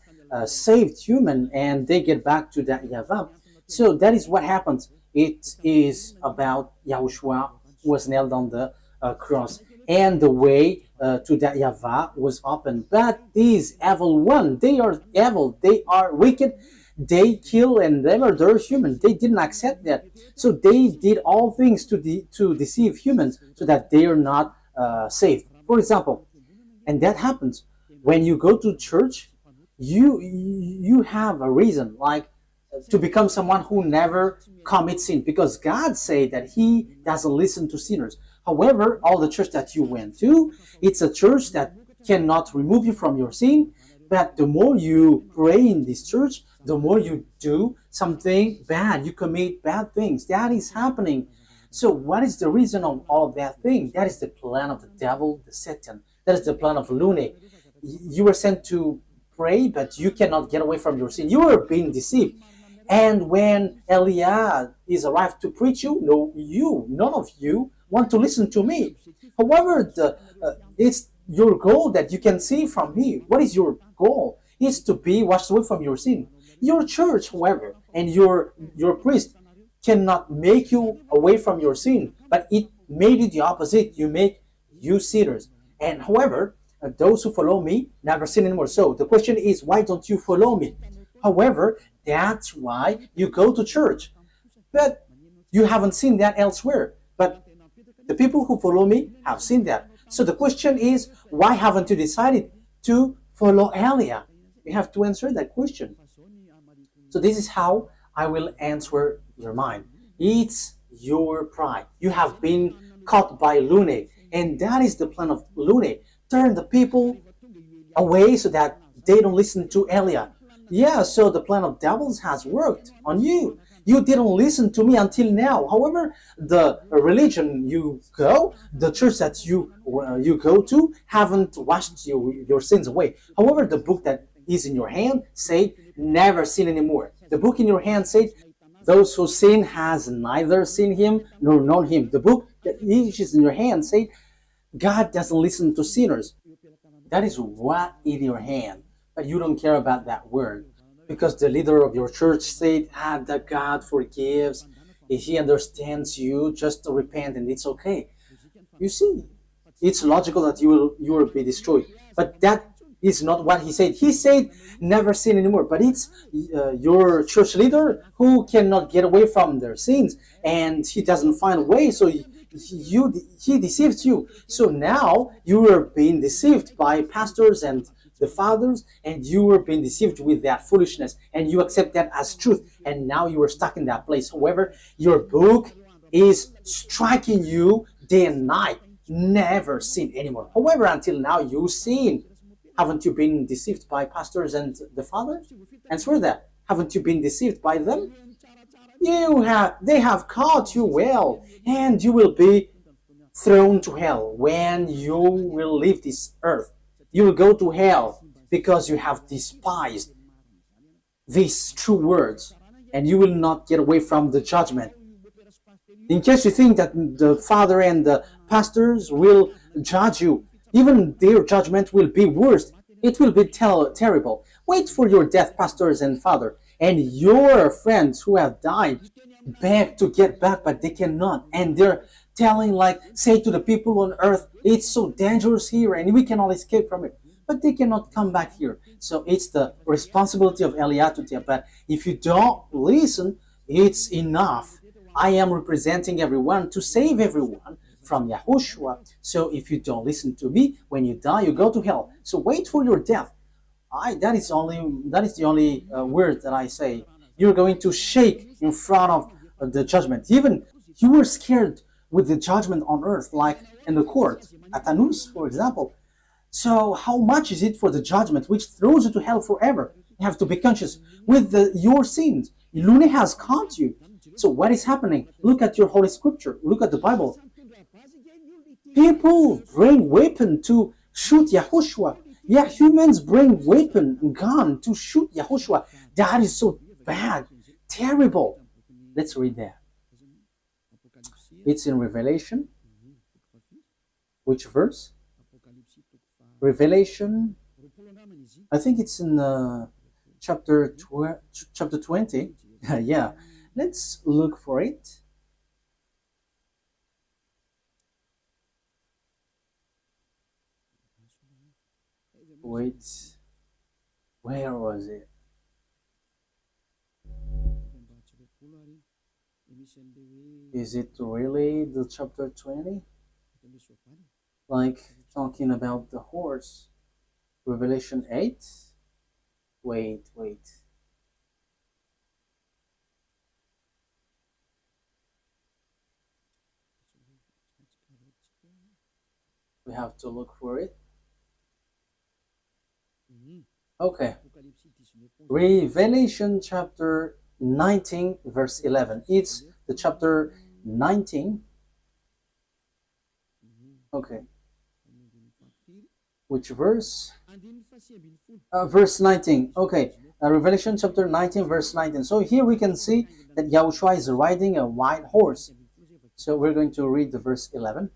saved human, and they get back to that YAHVAH. So that is what happens. It is about YAHOSHUAH who was nailed on the cross, and the way to that YAHVAH was open. But these evil ones, they are evil, they are wicked, they kill and they murder humans. They didn't accept that. So they did all things to deceive humans so that they are not saved. For example, and that happens when you go to church, you have a reason, like to become someone who never commits sin, because God said that He doesn't listen to sinners. However, all the church that you went to, it's a church that cannot remove you from your sin. But the more you pray in this church, the more you do something bad, you commit bad things. That is happening. So what is the reason of all that thing? That is the plan of the devil, the Satan. That is the plan of Lune. You were sent to pray, but you cannot get away from your sin. You are being deceived. And when Eliah is arrived to preach you, none of you want to listen to me. However, it's your goal that you can see from me. What is your goal? It's to be washed away from your sin. Your church, however, and your priest cannot make you away from your sin, but it made you the opposite. You make you sinners. And however, those who follow me never sin anymore. So the question is, why don't you follow me? However, that's why you go to church. But you haven't seen that elsewhere. But the people who follow me have seen that. So the question is, why haven't you decided to follow Elia? You have to answer that question. So this is how I will answer your mind. It's your pride. You have been caught by Lune, and that is the plan of Lune. Turn the people away so that they don't listen to Elia. Yeah, so the plan of devils has worked on you. You didn't listen to me until now. However, the religion you go, the church that you go to, haven't washed your sins away. However, the book that is in your hand say, never sin anymore. The book in your hand said, those who sin has neither seen him nor known him. The book that is in your hand said, God doesn't listen to sinners. That is what in your hand. But you don't care about that word. Because the leader of your church said, that God forgives. If He understands you, just repent and it's okay. You see, it's logical that you will be destroyed. But that is not what He said. He said, never sin anymore. But it's your church leader who cannot get away from their sins. And he doesn't find a way, so he deceives you. So now you are being deceived by pastors and the fathers, and you were being deceived with that foolishness, and you accept that as truth, and now you are stuck in that place. However, your book is striking you day and night. Never sin anymore. However, until now you sin. Haven't you been deceived by pastors and the fathers? Answer that. Haven't you been deceived by them? They have caught you well, and you will be thrown to hell when you will leave this earth. You will go to hell because you have despised these true words, and you will not get away from the judgment. In case you think that the father and the pastors will judge you, even their judgment will be worse. It will be terrible. Wait for your death, pastors and father, and your friends who have died beg to get back, but they cannot, and they're telling, like, say to the people on earth, it's so dangerous here and we cannot escape from it, but they cannot come back here. So it's the responsibility of Eliah to tell. But if you don't listen, it's enough. I am representing everyone to save everyone from Yahushua. So if you don't listen to me, when you die, you go to hell. So wait for your death. That is the only word that I say. You're going to shake in front of the judgment. Even you were scared with the judgment on earth, like in the court at Anus, for example. So how much is it for the judgment which throws you to hell forever? You have to be conscious with your sins. Lune has caught you. So what is happening? Look at your Holy Scripture. Look at the Bible. People bring weapon to shoot Yahushua. Yeah, humans bring weapon, gun to shoot Yahushua. That is so bad, terrible. Let's read that. It's in Revelation. Which verse? Revelation. I think it's in chapter 20. Yeah, let's look for it. Wait, where was it? Is it really the chapter 20? Like talking about the horse? Revelation 8? Wait. We have to look for it. Okay. Revelation chapter 19 verse 11. It's the chapter 19. Okay. Which verse? Verse 19. Okay. Revelation chapter 19 verse 19. So here we can see that Yahushua is riding a white horse. So we're going to read the verse 11.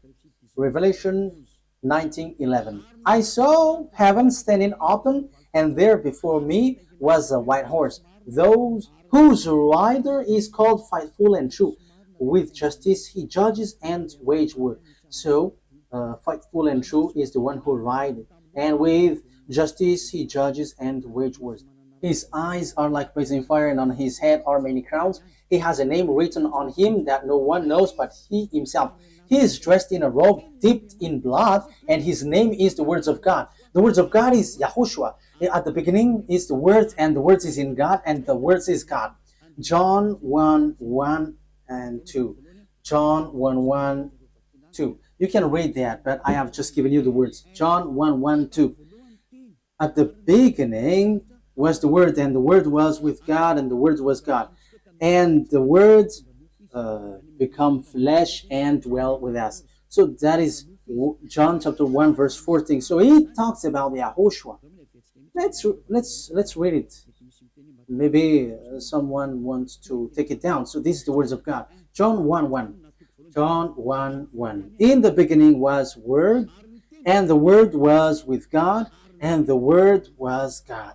Revelation 19:11. I saw heaven standing open, and there before me was a white horse, those whose rider is called Faithful and True. With justice he judges and wage war. So Faithful and True is the one who rides, and with justice he judges and wage wars. His eyes are like blazing fire, and on his head are many crowns. He has a name written on him that no one knows but he himself. He is dressed in a robe dipped in blood, and his name is the words of God. The words of God is Yahushua. At the beginning is the word, and the words is in God, and the words is God. John 1:1 and 2. John 1:1, 2. You can read that, but I have just given you the words. John 1:1, 2. At the beginning was the Word, and the Word was with God, and the Word was God. And the Word become flesh and dwell with us. So that is John chapter 1 verse 14. So he talks about YAHOSHUAH. Let's read it. Maybe someone wants to take it down. So this is the words of God. John 1:1. John 1:1. In the beginning was Word, and the Word was with God, and the Word was God.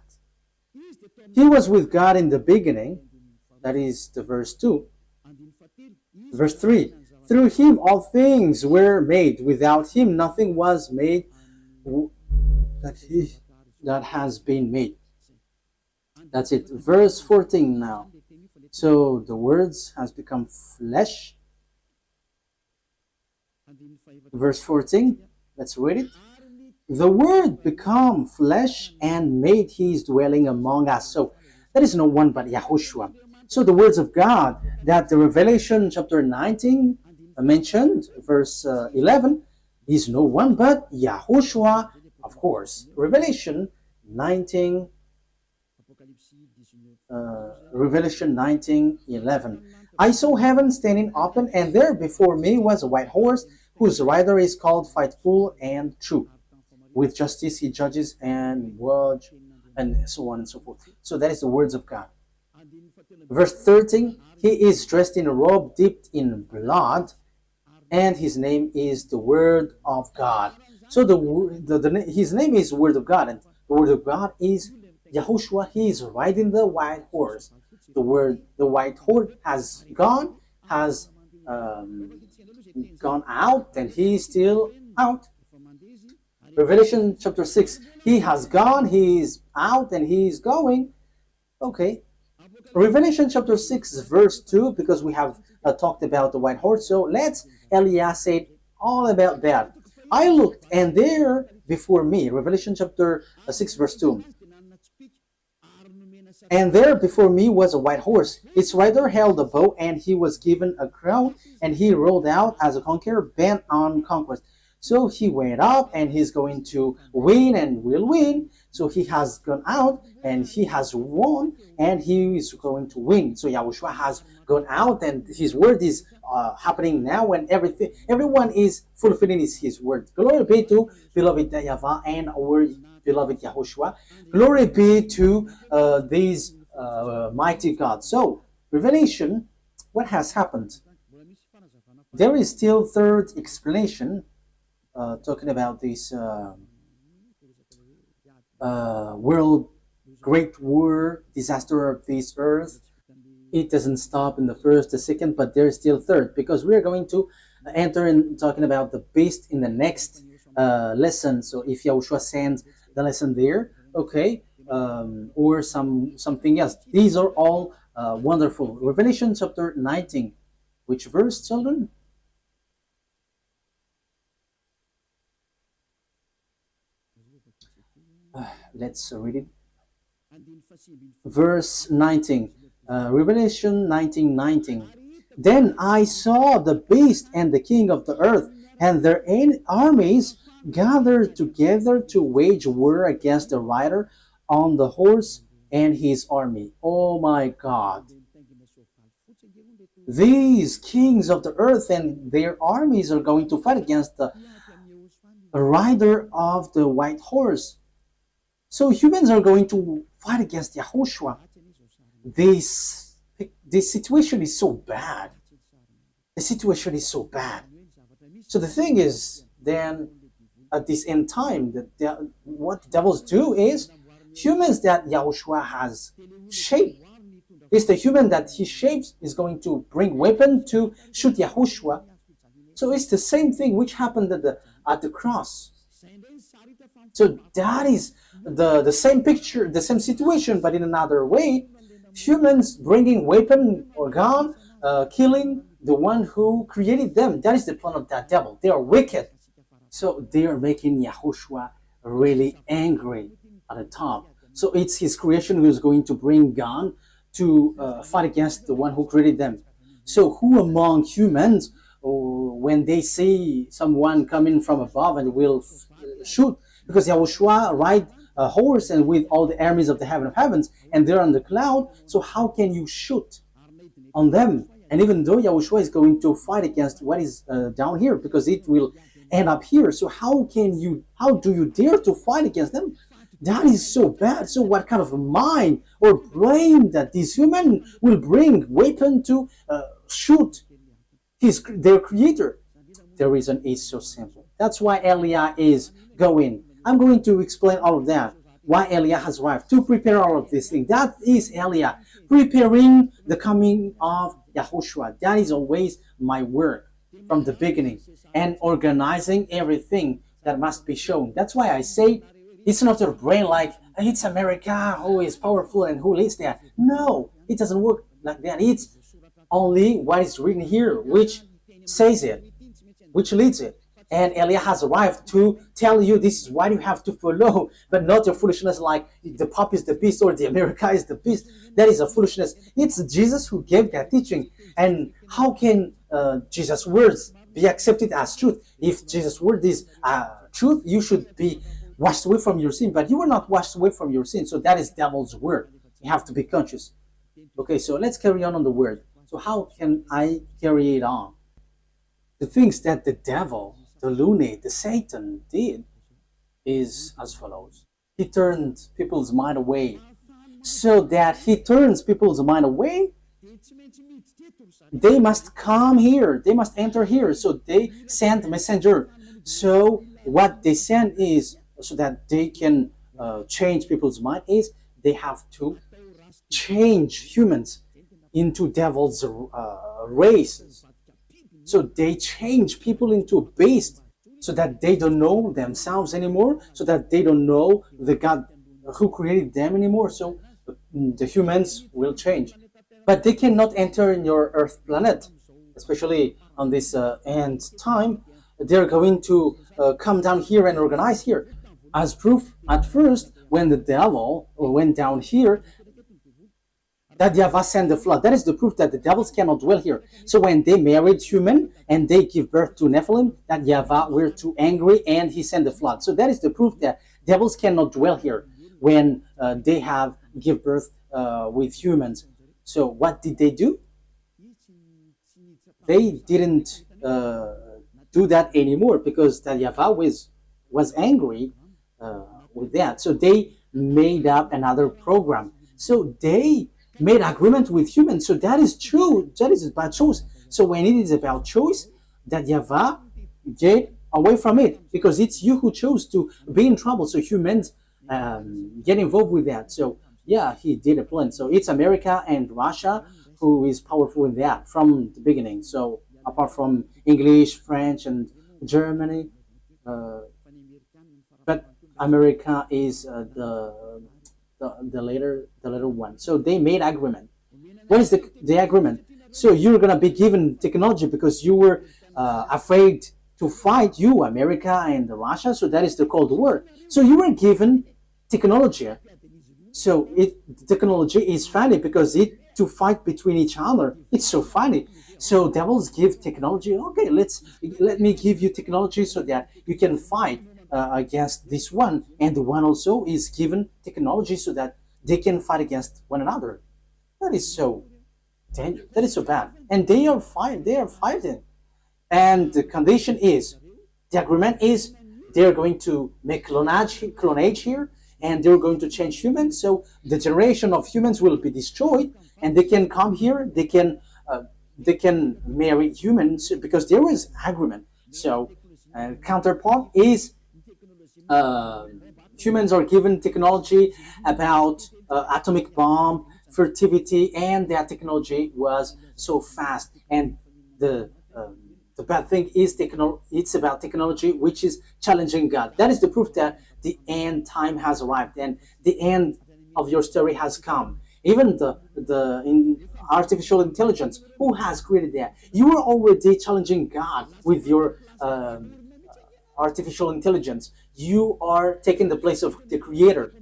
He was with God in the beginning. That is the verse 2. Verse 3. Through him all things were made. Without him nothing was made that has been made. That's it. Verse 14 now. So the words has become flesh. Verse 14. Let's read it. The Word became flesh and made his dwelling among us. So there is no one but Yahushua. So the words of God that the Revelation chapter 19 mentioned, verse 11, is no one but Yahushua, of course. Revelation 19, Revelation 19:11. I saw heaven standing open, and there before me was a white horse, whose rider is called Faithful and True. With justice he judges and watch, and so on and so forth. So that is the words of God. Verse 13, he is dressed in a robe dipped in blood, and his name is the Word of God. So his name is Word of God, and the Word of God is Yahushua, he is riding the white horse. The white horse has gone out, and he is still out. Revelation chapter 6, he has gone, he is out, and he is going. Okay. Revelation chapter 6, verse 2, because we have talked about the white horse. So let's Elias say all about that. I looked, and there before me, Revelation chapter 6, verse 2. And there before me was a white horse. Its rider held a bow, and he was given a crown, and he rode out as a conqueror bent on conquest. So he went up, and he's going to win and will win. So he has gone out, and he has won, and he is going to win. So Yahushua has gone out, and his word is happening now, and everyone is fulfilling his word. Glory be to beloved YAHVAH and our beloved Yahushua. Glory be to these mighty God. So Revelation, what has happened? There is still third explanation talking about this world great war, disaster of this earth. It doesn't stop in the first, the second, but there's still third, because we're going to enter in talking about the beast in the next lesson. So if Yahushua sends the lesson there, okay, or something else. These are all wonderful. Revelation chapter 19. Which verse, children? Let's read it. Verse 19. Revelation 19:19. Then I saw the beast and the king of the earth and their armies gathered together to wage war against the rider on the horse and his army. Oh my God. These kings of the earth and their armies are going to fight against the rider of the white horse. So humans are going to fight against YAHOSHUAH. This situation is so bad. The situation is so bad. So the thing is, then at this end time, what the devils do is, humans that YAHOSHUAH has shaped, is the human that he shapes is going to bring weapon to shoot YAHOSHUAH. So it's the same thing which happened at the cross. So that is the same picture, the same situation, but in another way. Humans bringing weapon or gun, killing the one who created them. That is the plan of that devil. They are wicked. So they are making YAHOSHUAH really angry at the top. So it's his creation who is going to bring gun to fight against the one who created them. So who among humans, when they see someone coming from above and will shoot, because YAHOSHUAH ride a horse and with all the armies of the heaven of heavens, and they're on the cloud, so how can you shoot on them? And even though YAHOSHUAH is going to fight against what is down here, because it will end up here, so how do you dare to fight against them? That is so bad. So what kind of a mind or brain that this human will bring weapon to shoot their creator? The reason is so simple. That's why Eliah is going. I'm going to explain all of that. Why Eliah has arrived to prepare all of these things. That is Eliah preparing the coming of YAHOSHUAH. That is always my work from the beginning, and organizing everything that must be shown. That's why I say it's not your brain like it's America who is powerful and who leads there. No, it doesn't work like that. It's only what is written here which says it, which leads it. And Eliah has arrived to tell you this is what you have to follow, but not your foolishness like the Pope is the beast or the America is the beast. That is a foolishness. It's Jesus who gave that teaching. And how can Jesus' words be accepted as truth? If Jesus' word is truth, you should be washed away from your sin, but you were not washed away from your sin. So that is devil's word. You have to be conscious. Okay, so let's carry on the word. So how can I carry it on? The things that the devil, the lunatic, the Satan did is as follows. He turned people's mind away. So that he turns people's mind away, they must come here. They must enter here. So they send messenger. So what they send is, so that they can change people's mind, is they have to change humans into devil's races. So they change people into beasts so that they don't know themselves anymore, so that they don't know the God who created them anymore. So the humans will change. But they cannot enter in your Earth planet, especially on this end time. They're going to come down here and organize here. As proof, at first, when the devil went down here, that YAHVAH sent the flood. That is the proof that the devils cannot dwell here. So when they married human and they give birth to Nephilim, that YAHVAH were too angry and he sent the flood. So that is the proof that devils cannot dwell here when they have give birth with humans. So what did they do? They didn't do that anymore because that YAHVAH was angry with that. So they made up another program. So they made agreement with humans. So that is true. That is about choice. So when it is about choice, that YAHVAH get away from it because it's you who chose to be in trouble. So humans get involved with that. So yeah, he did a plan. So it's America and Russia who is powerful in that from the beginning. So apart from English, French, and Germany, but America is the later one. So they made agreement. What is the agreement? So you're gonna be given technology because you were afraid to fight, you America and Russia. So that is the Cold War. So you were given technology. So technology is funny because it to fight between each other. It's so funny. So devils give technology. Okay, let me give you technology so that you can fight against this one, and the one also is given technology so that they can fight against one another. That is so dangerous. That is so bad. And they are fighting. They are fighting. And the condition is, the agreement is, they are going to make clonage here, and they're going to change humans. So the generation of humans will be destroyed, and they can come here. They can marry humans because there is agreement. So counterpart is humans are given technology about atomic bomb, fertility, and that technology was so fast. And the bad thing is it's about technology which is challenging God. That is the proof that the end time has arrived and the end of your story has come. Even in artificial intelligence, who has created that? You are already challenging God with your artificial intelligence. You are taking the place of the creator.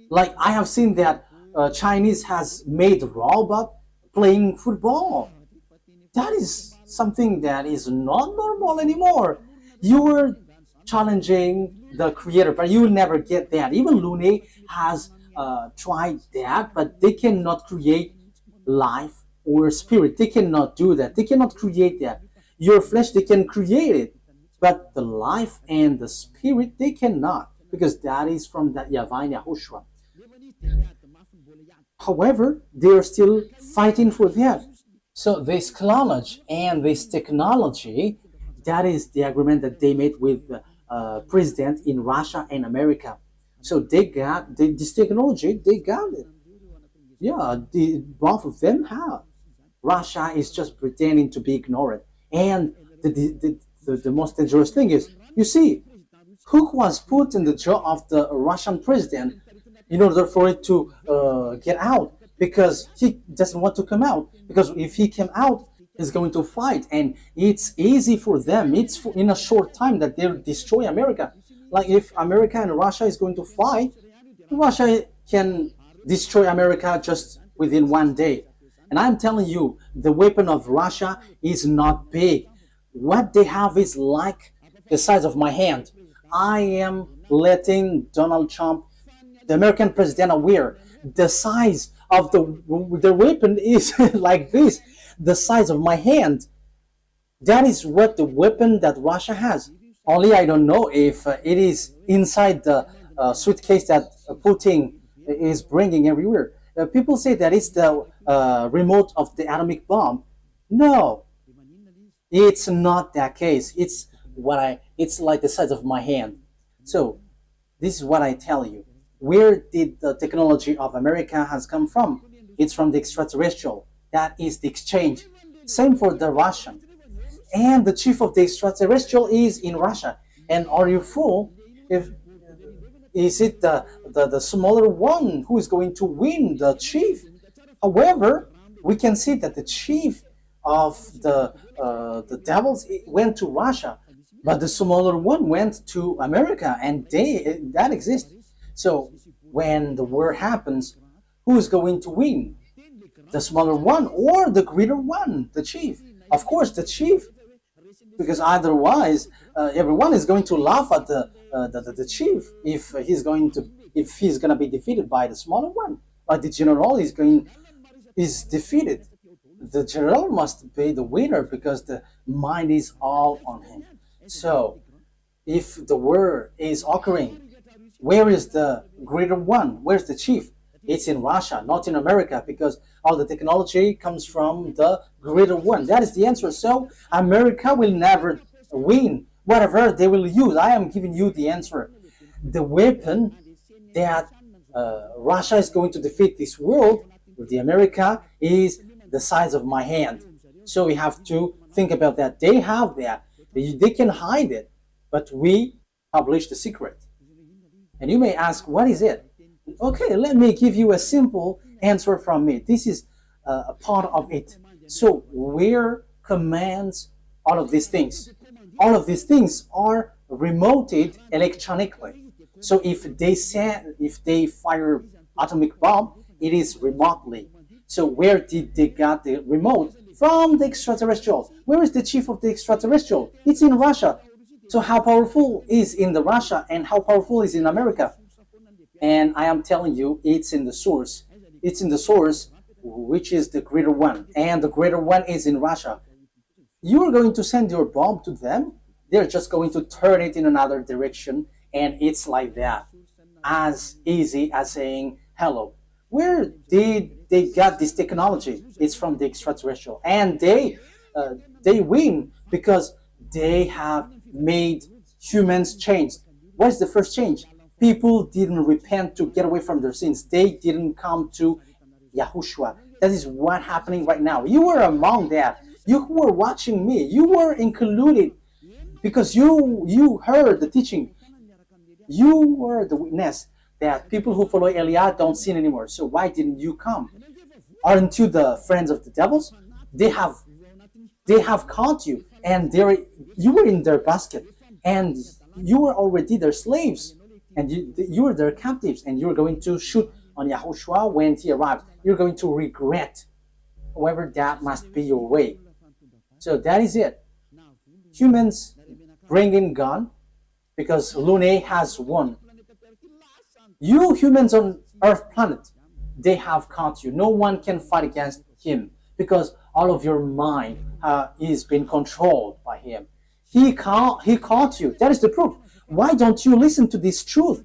Like I have seen that Chinese has made robot playing football. That is something that is not normal anymore. You were challenging the creator, but you will never get that. Even Lune has tried that, but they cannot create life or spirit. They cannot do that. They cannot create that. Your flesh, they can create it, but the life and the spirit, they cannot, because that is from that YAHVAH and YAHOSHUAH. However, they are still fighting for that. So this clonage and this technology, that is the agreement that they made with the president in Russia and America. So they got this technology, they got it. Yeah, both of them have. Russia is just pretending to be ignored. And the most dangerous thing is, you see, who was put in the jaw of the Russian president in order for it to get out, because he doesn't want to come out. Because if he came out, he's going to fight, and it's easy for them. It's in a short time that they'll destroy America. Like if America and Russia is going to fight, Russia can destroy America just within one day. And I'm telling you, the weapon of Russia is not big. What they have is like the size of my hand. I am letting Donald Trump, the American president, aware the size of the weapon is like this, the size of my hand. That is what the weapon that Russia has. Only I don't know if it is inside the suitcase that Putin is bringing everywhere. People say that it's the remote of the atomic bomb. No, it's not that case. It's like the size of my hand. So this is what I tell you. Where did the technology of America has come from? It's from the extraterrestrial. That is the exchange. Same for the Russian. And the chief of the extraterrestrial is in Russia. And are you fool? If is it the smaller one who is going to win, the chief? However, we can see that the chief of the devils went to Russia, but the smaller one went to America, and that exists. So when the war happens, who is going to win? The smaller one or the greater one, the chief? Of course, the chief, because otherwise everyone is going to laugh at the chief if he's going to be defeated by the smaller one. But the general is defeated. The general must be the winner because the mind is all on him. So if the war is occurring, where is the greater one? Where's the chief? It's in Russia, not in America, because all the technology comes from the greater one. That is the answer. So America will never win. Whatever they will use, I am giving you the answer. The weapon that Russia is going to defeat this world with the America is the size of my hand. So we have to think about that. They have that. They can hide it, but we publish the secret. And you may ask, what is it? Okay, let me give you a simple answer from me. This is a part of it. So where commands all of these things? All of these things are remoted electronically. So if they fire atomic bomb, it is remotely. So where did they get the remote? From the extraterrestrials. Where is the chief of the extraterrestrial? It's in Russia. So how powerful is in the Russia and how powerful is in America? And I am telling you, it's in the source. It's in the source, which is the greater one. And the greater one is in Russia. You are going to send your bomb to them. They're just going to turn it in another direction. And it's like that. As easy as saying hello. Where did they get this technology? It's from the extraterrestrial. And they win because they have made humans change. What is the first change? People didn't repent to get away from their sins. They didn't come to YAHOSHUAH. That is what's happening right now. You were among that. You who were watching me, you were included because you heard the teaching. You were the witness that people who follow Eliah don't sin anymore. So why didn't you come? Aren't you the friends of the devils? They have caught you, and you were in their basket, and you were already their slaves, and you were their captives, and you were going to shoot on YAHOSHUAH when he arrives. You're going to regret. However, that must be your way. So that is it. Humans bring in gun because Lune has won. You humans on Earth planet, they have caught you. No one can fight against him because all of your mind is being controlled by him. He caught you. That is the proof. Why don't you listen to this truth?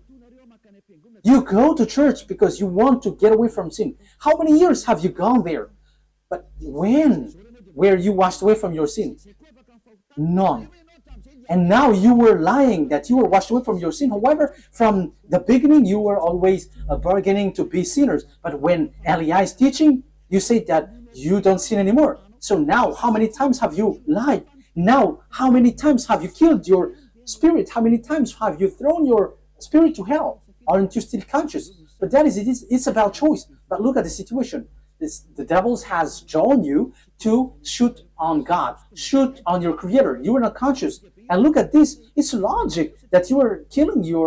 You go to church because you want to get away from sin. How many years have you gone there? But when were you washed away from your sin? None. And now you were lying that you were washed away from your sin. However, from the beginning, you were always bargaining to be sinners. But when Eliah is teaching, you say that you don't sin anymore. So now, how many times have you lied? Now, how many times have you killed your spirit? How many times have you thrown your spirit to hell? Aren't you still conscious? But that is it. It's about choice. But look at the situation. The devil has drawn you to shoot on God, shoot on your Creator. You are not conscious. And look at this. It's logic that you are killing you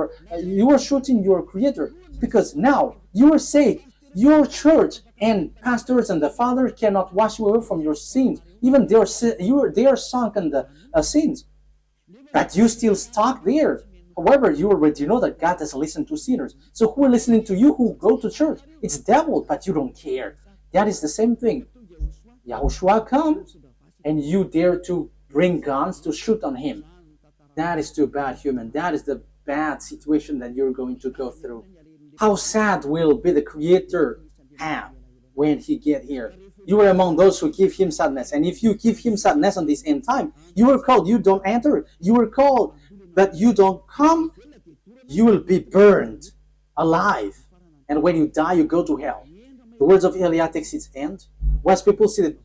are shooting your Creator, because now you are saved. Your church and pastors and the Father cannot wash you away from your sins. Even they are sunk in the sins, but you still stuck there. However, you already know that God doesn't listen to sinners. So who are listening to you who go to church? It's devil, but you don't care. That is the same thing. YAHOSHUAH comes, and you dare to bring guns to shoot on him. That is too bad, human. That is the bad situation that you're going to go through. How sad will be the Creator have when he get here? You are among those who give him sadness. And if you give him sadness on this end time, you are called, you don't enter. You are called, but you don't come, you will be burned. alive. And when you die, you go to hell. The words of Elia takes its end. Once people see the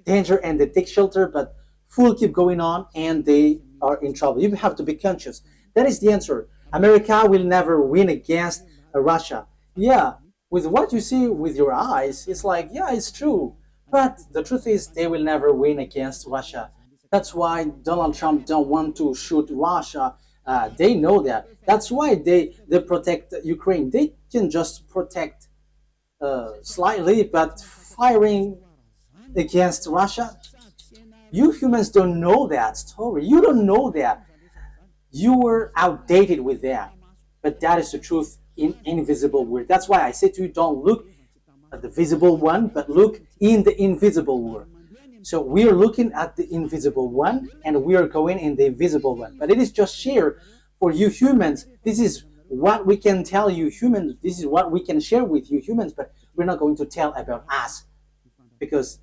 danger and they take shelter, but fool keep going on and they are in trouble. You have to be conscious. That is the answer. America will never win against Russia. Yeah, with what you see with your eyes, it's like, yeah, it's true. But the truth is, they will never win against Russia. That's why Donald Trump don't want to shoot Russia. They know that. That's why they protect Ukraine. They can just protect slightly, but firing against Russia, you humans don't know that story. You don't know that. You were outdated with that. But that is the truth in invisible world. That's why I say to you, don't look at the visible one, but look in the invisible world. So we are looking at the invisible one, and we are going in the invisible one. But it is just share for you humans. This is what we can tell you humans. This is what we can share with you humans, but we're not going to tell about us, because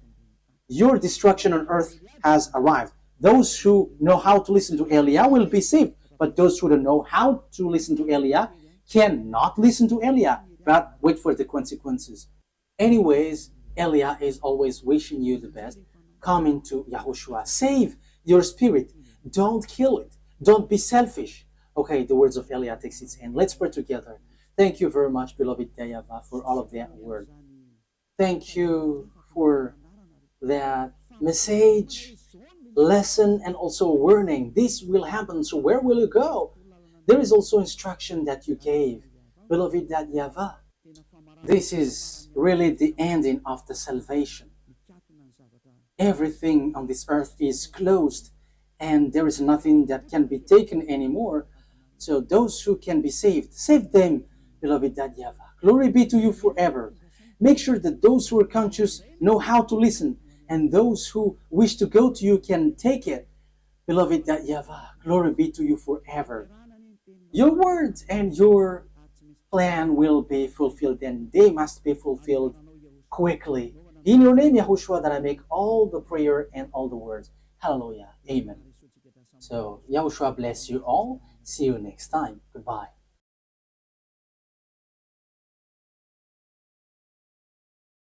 your destruction on earth has arrived. Those who know how to listen to Elia will be saved, but those who don't know how to listen to Elia cannot listen to Elia, but wait for the consequences. Anyways, Elia is always wishing you the best. Come into YAHOSHUAH. Save your spirit. Don't kill it. Don't be selfish. Okay, the words of Elia takes its end. Let's pray together. Thank you very much, beloved YAHVAH, for all of that word. Thank you for that message, lesson, and also warning. This will happen, so where will you go? There is also instruction that you gave, beloved YAHVAH. This is really the ending of the salvation. Everything on this earth is closed, and there is nothing that can be taken anymore. So those who can be saved, save them, beloved YAHVAH. Glory be to you forever. Make sure that those who are conscious know how to listen, and those who wish to go to you can take it. Beloved YAHVAH, glory be to you forever. Your words and your plan will be fulfilled, and they must be fulfilled quickly. In your name, YAHOSHUAH, that I make all the prayer and all the words. Hallelujah. Amen. So, YAHOSHUAH bless you all. See you next time. Goodbye.